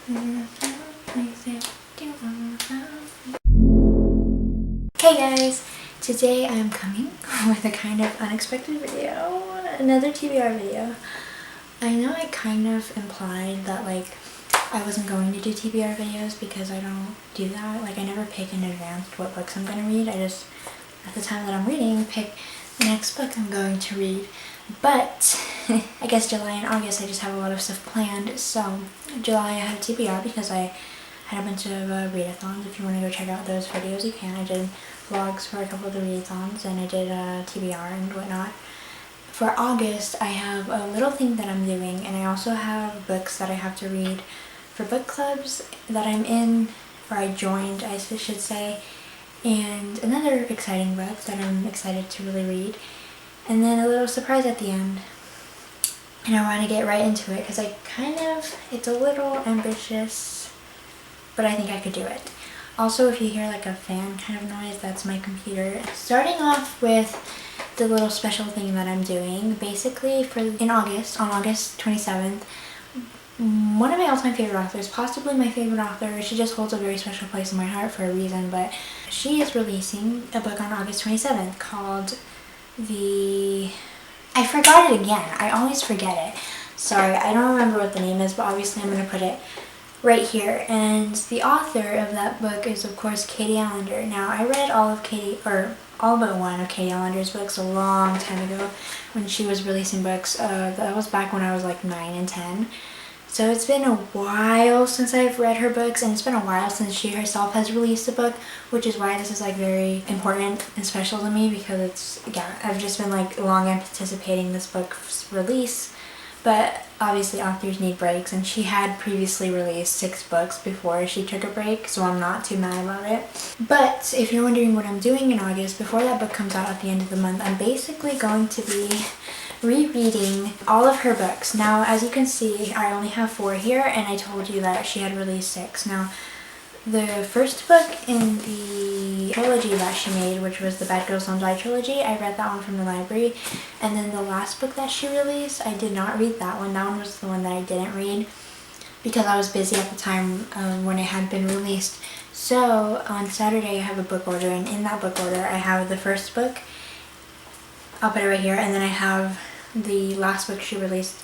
Hey guys, today I'm coming with a kind of unexpected video, another TBR video. I know I kind of implied that like I wasn't going to do TBR videos because I don't do that. Like I never pick in advance what books I'm going to read. I just, at the time that I'm reading, pick the next book I'm going to read. But I guess July and August I just have a lot of stuff planned. So July I had a TBR because I had a bunch of readathons. If you want to go check out those videos, you can. I did vlogs for a couple of the readathons and I did a TBR and whatnot. For August I have a little thing that I'm doing, and I also have books that I have to read for book clubs that I'm in, or I joined I should say, and another exciting book that I'm excited to really read. And then a little surprise at the end. And I want to get right into it because it's a little ambitious, but I think I could do it. Also, if you hear like a fan kind of noise, that's my computer. Starting off with the little special thing that I'm doing. Basically, on August 27th, one of my all-time favorite authors, possibly my favorite author, she just holds a very special place in my heart for a reason, but she is releasing a book on August 27th called I forgot it again. I always forget it. Sorry, I don't remember what the name is, but obviously I'm going to put it right here. And the author of that book is, of course, Katie Alender. Now, I read all but one of Katie Alender's books a long time ago when she was releasing books. That was back when I was like 9 and 10. So it's been a while since I've read her books, and it's been a while since she herself has released a book, which is why this is like very important and special to me, because I've just been like long anticipating this book's release. But obviously authors need breaks, and she had previously released 6 books before she took a break, so I'm not too mad about it. But if you're wondering what I'm doing in August, before that book comes out at the end of the month, I'm basically going to be rereading all of her books. Now, as you can see, I only have 4 here, and I told you that she had released 6. Now, the first book in the trilogy that she made, which was the Bad Girls Don't Die trilogy, I read that one from the library. And then the last book that she released, I did not read that one. That one was the one that I didn't read because I was busy at the time when it had been released. So on Saturday I have a book order, and in that book order I have the first book. I'll put it right here, and then I have the last book she released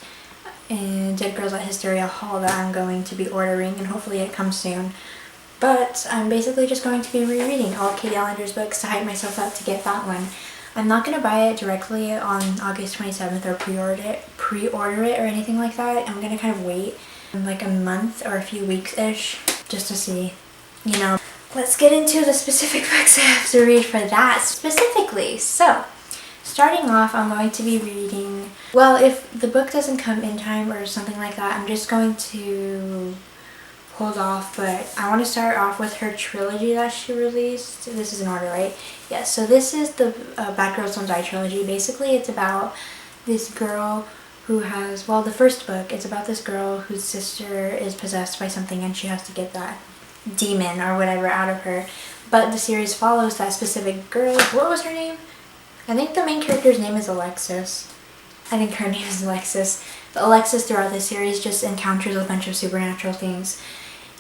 in Dead Girls at Hysteria haul that I'm going to be ordering, and hopefully it comes soon. But I'm basically just going to be rereading all Katie Alender's books to hype myself up to get that one. I'm not going to buy it directly on August 27th or pre-order it or anything like that. I'm going to kind of wait like a month or a few weeks-ish just to see, you know. Let's get into the specific books I have to read for that specifically. So, starting off, I'm going to be reading, well, if the book doesn't come in time or something like that, I'm just going to hold off, but I want to start off with her trilogy that she released. This is in order, right? Yes, so this is the Bad Girls Don't Die trilogy. Basically, it's about this girl who has, well, the first book, it's about this girl whose sister is possessed by something and she has to get that demon or whatever out of her. But the series follows that specific girl. What was her name? I think the main character's name is Alexis. I think her name is Alexis. But Alexis throughout the series just encounters a bunch of supernatural things.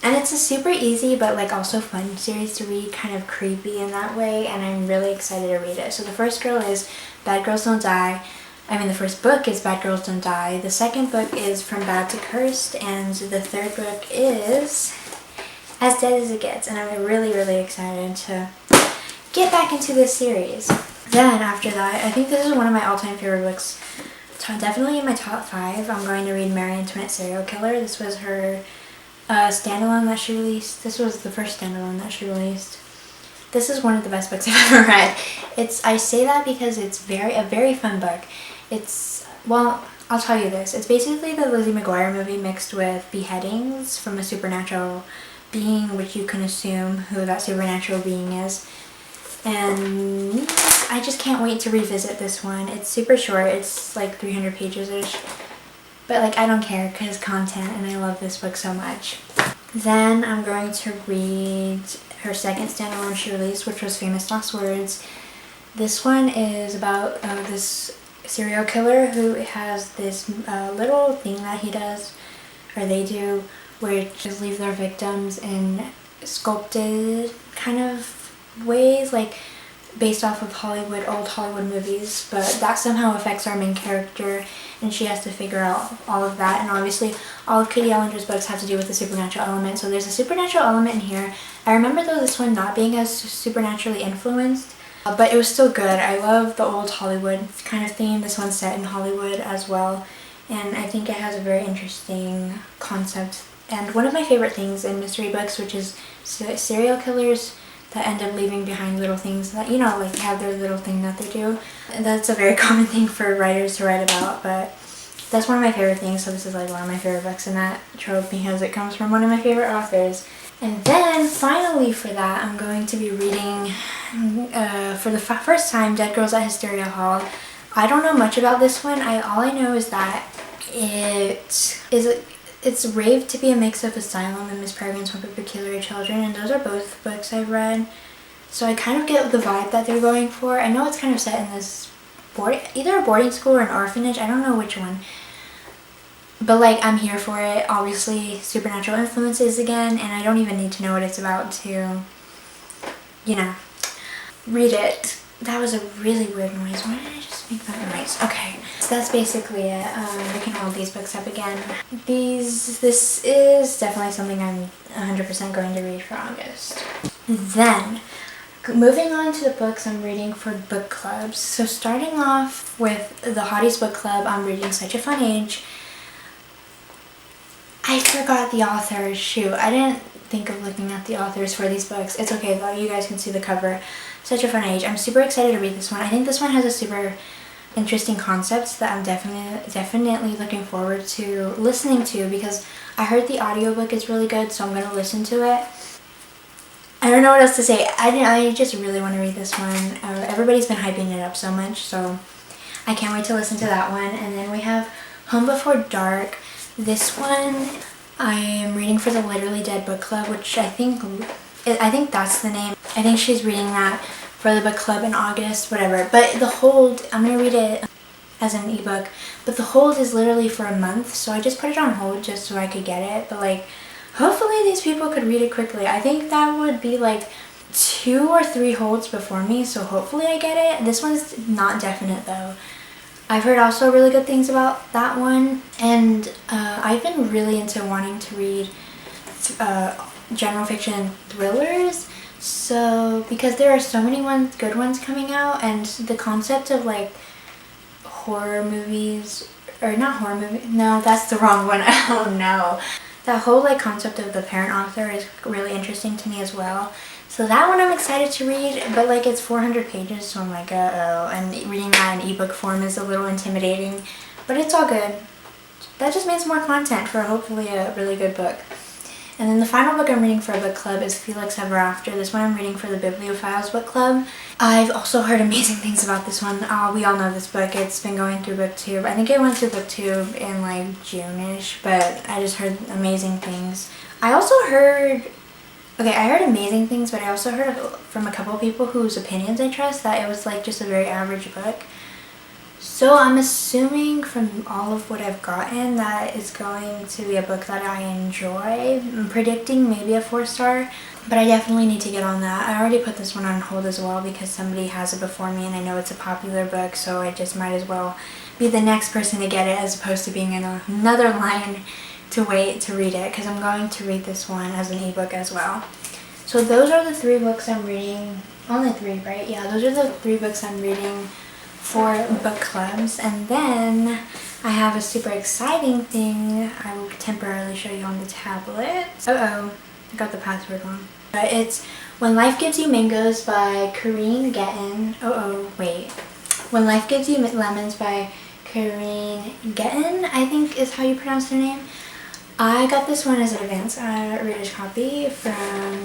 And it's a super easy but like also fun series to read, kind of creepy in that way, and I'm really excited to read it. So the first girl is Bad Girls Don't Die. The first book is Bad Girls Don't Die. The second book is From Bad to Cursed, and the third book is As Dead as It Gets, and I'm really, really excited to get back into this series. Then after that, I think this is one of my all-time favorite books, definitely in my top 5. I'm going to read Antoinette Serial Killer. This was her standalone that she released. This was the first standalone that she released. This is one of the best books I've ever read. I say that because it's a very fun book. Well, I'll tell you this. It's basically the Lizzie McGuire movie mixed with beheadings from a supernatural being, which you can assume who that supernatural being is. And I just can't wait to revisit this one. It's super short. It's like 300 pages-ish. But like I don't care because content, and I love this book so much. Then I'm going to read her second standalone she released, which was Famous Last Words. This one is about this serial killer who has this little thing that he does, or they do, which is leave their victims in sculpted kind of ways, like based off of old Hollywood movies, but that somehow affects our main character, and she has to figure out all of that. And obviously all of Katie Allender's books have to do with the supernatural element, so there's a supernatural element in here. I remember though this one not being as supernaturally influenced, but it was still good. I love the old Hollywood kind of theme. This one's set in Hollywood as well, and I think it has a very interesting concept. And one of my favorite things in mystery books, which is serial killers that end up leaving behind little things that, you know, like have their little thing that they do. And that's a very common thing for writers to write about, but that's one of my favorite things. So this is like one of my favorite books in that trope because it comes from one of my favorite authors. And then finally for that, I'm going to be reading for the first time Dead Girls at Hysteria Hall. I don't know much about this one. All I know is that it's raved to be a mix of asylum and misprisions for peculiar children, and those are both books I've read. So I kind of get the vibe that they're going for. I know it's kind of set in this either a boarding school or an orphanage. I don't know which one. But like, I'm here for it. Obviously, supernatural influences again, and I don't even need to know what it's about to, you know, read it. That was a really weird noise. Why did I just make that noise? Okay, so that's basically it. We can hold these books up again. This is definitely something I'm 100% going to read for August. Then, moving on to the books I'm reading for book clubs. So starting off with the Hotties book club, I'm reading Such a Fun Age. I forgot the author. Shoot, I didn't think of looking at the authors for these books. It's okay though, you guys can see the cover. Such a Fun Age. I'm super excited to read this one. I think this one has a super interesting concept that I'm definitely looking forward to listening to, because I heard the audiobook is really good, so I'm going to listen to it. I don't know what else to say. I just really want to read this one. Everybody's been hyping it up so much, so I can't wait to listen to that one. And then we have Home Before Dark. This one I am reading for the Literally Dead book club, which I think that's the name. I think she's reading that for the book club in August, whatever. But the hold, I'm going to read it as an ebook, but the hold is literally for a month, so I just put it on hold just so I could get it. But like, hopefully these people could read it quickly. I think that would be like 2 or 3 holds before me, so hopefully I get it. This one's not definite though. I've heard also really good things about that one, and I've been really into wanting to read general fiction thrillers, so because there are so many good ones coming out, and the concept of like horror movies, or not horror movie, no, that's the wrong one. Oh no. That whole like concept of the parent author is really interesting to me as well. So that one I'm excited to read, but like it's 400 pages, so I'm like, uh-oh, and reading that in ebook form is a little intimidating, but it's all good. That just means more content for hopefully a really good book. And then the final book I'm reading for a book club is Felix Ever After. This one I'm reading for the Bibliophiles book club. I've also heard amazing things about this one. We all know this book. It's been going through booktube. I think it went through booktube in like June-ish, but I just heard amazing things. I also heard, I heard amazing things, but I also heard from a couple of people whose opinions I trust that it was like just a very average book. So I'm assuming from all of what I've gotten that it's going to be a book that I enjoy. I'm predicting maybe a 4-star, but I definitely need to get on that. I already put this one on hold as well because somebody has it before me and I know it's a popular book, so I just might as well be the next person to get it as opposed to being in another line to wait to read it, because I'm going to read this one as an ebook as well. So those are the 3 books I'm reading. Only 3, right? Yeah, those are the 3 books I'm reading for book clubs. And then I have a super exciting thing I will temporarily show you on the tablet. I got the password wrong. It's When Life Gives You Mangoes by Kacen. When Life Gives You Lemons by Kacen, I think is how you pronounce her name. I got this one as an advance reader's copy from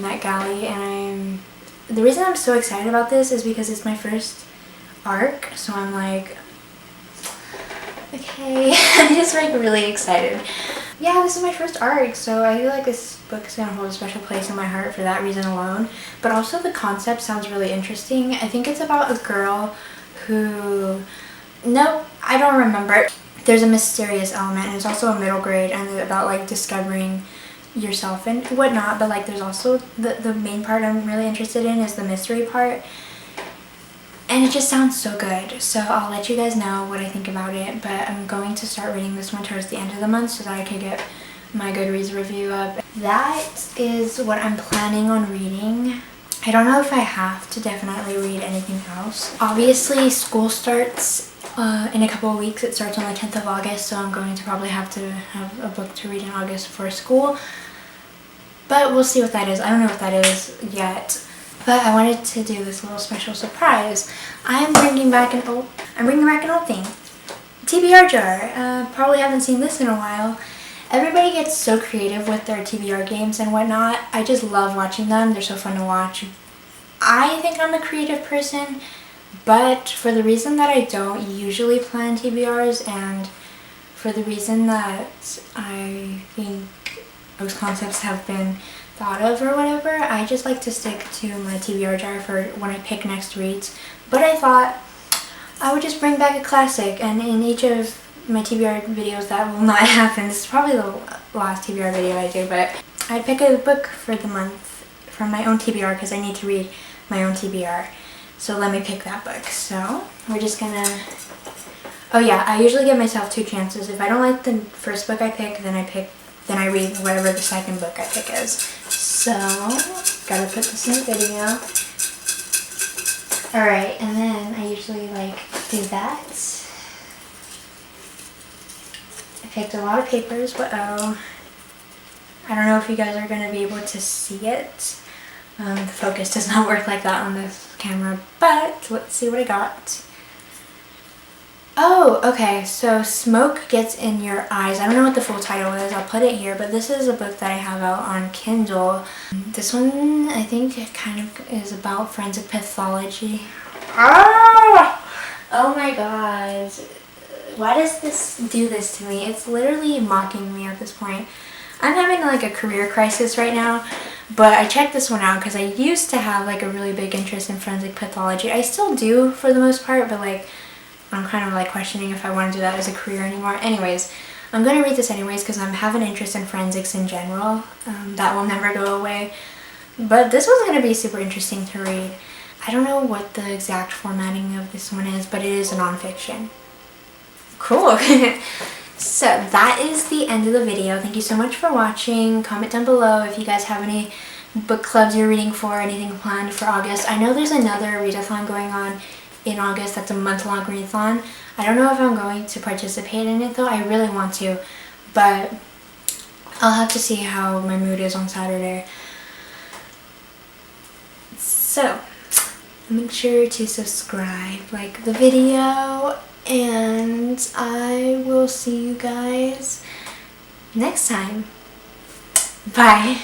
NetGalley, and the reason I'm so excited about this is because it's my first arc, so I'm like, okay, I'm just like really excited. Yeah, this is my first arc, so I feel like this book is gonna hold a special place in my heart for that reason alone, but also the concept sounds really interesting. I think it's about a girl who, nope, I don't remember. There's a mysterious element, and it's also a middle grade, and about like discovering yourself and whatnot, but like there's also the main part I'm really interested in is the mystery part, and it just sounds so good. So I'll let you guys know what I think about it, but I'm going to start reading this one towards the end of the month so that I can get my Goodreads review up. That is what I'm planning on reading. I don't know if I have to definitely read anything else. Obviously school starts in a couple of weeks. It starts on the 10th of August, so I'm going to probably have to have a book to read in August for school, but we'll see what that is. I don't know what that is yet, but I wanted to do this little special surprise. I'm bringing back an old thing, TBR jar. Probably haven't seen this in a while. Everybody gets so creative with their TBR games and whatnot. I just love watching them. They're so fun to watch. I think I'm a creative person, but for the reason that I don't usually plan TBRs, and for the reason that I think those concepts have been thought of or whatever, I just like to stick to my TBR jar for when I pick next reads. But I thought I would just bring back a classic, and in each of my TBR videos that will not happen. This is probably the last TBR video I do, but I'd pick a book for the month from my own TBR because I need to read my own TBR. So let me pick that book. So we're just gonna, oh yeah, I usually give myself 2 chances. If I don't like the first book I pick, then I read whatever the second book I pick is. So gotta put this in the video. Alright, and then I usually like do that. I picked a lot of papers, but oh, I don't know if you guys are going to be able to see it. The focus does not work like that on this camera, but let's see what I got. Oh, okay, so Smoke Gets in Your Eyes. I don't know what the full title is, I'll put it here, but this is a book that I have out on Kindle. This one, I think, it kind of is about forensic pathology. Ah! Oh my god. Why does this do this to me? It's literally mocking me at this point. I'm having like a career crisis right now, but I checked this one out because I used to have like a really big interest in forensic pathology. I still do for the most part, but like I'm kind of like questioning if I want to do that as a career anymore. Anyways, I'm going to read this anyways because I have an interest in forensics in general. That will never go away. But this was going to be super interesting to read. I don't know what the exact formatting of this one is, but it is a nonfiction. Cool. So that is the end of the video. Thank you so much for watching. Comment down below if you guys have any book clubs you're reading for, anything planned for August. I know there's another readathon going on in August. That's a month-long readathon. I don't know if I'm going to participate in it though. I really want to, but I'll have to see how my mood is on Saturday. So make sure to subscribe, like the video, and I will see you guys next time. Bye.